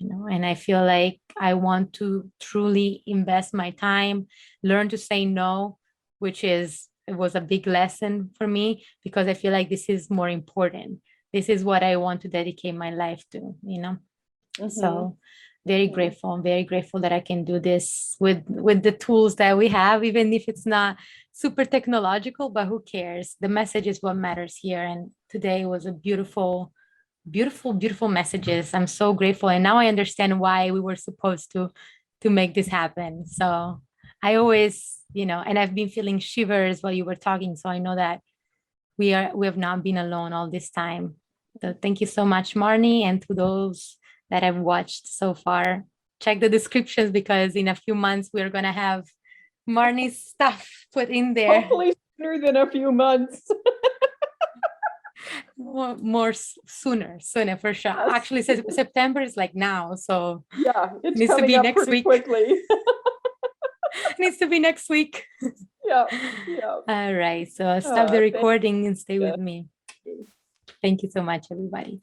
And I feel like I want to truly invest my time, learn to say no, which it was a big lesson for me, because I feel like this is more important. This is what I want to dedicate my life to. So I'm very grateful that I can do this with the tools that we have, even if it's not super technological, but who cares? The message is what matters here. And today was a beautiful, beautiful, beautiful messages. I'm so grateful. And now I understand why we were supposed to make this happen. So I always, and I've been feeling shivers while you were talking. So I know that we have not been alone all this time. So thank you so much, Marny, and to those that have watched so far. Check the descriptions, because in a few months we're gonna have Marny's stuff put in there. Hopefully sooner than a few months. Sooner for sure. Yes. Actually, September is like now, so yeah, it's needs to coming be up next pretty week. quickly. Needs to be next week. Yeah. All right, so I'll stop the recording and stay you. with me. Thank you so much, everybody.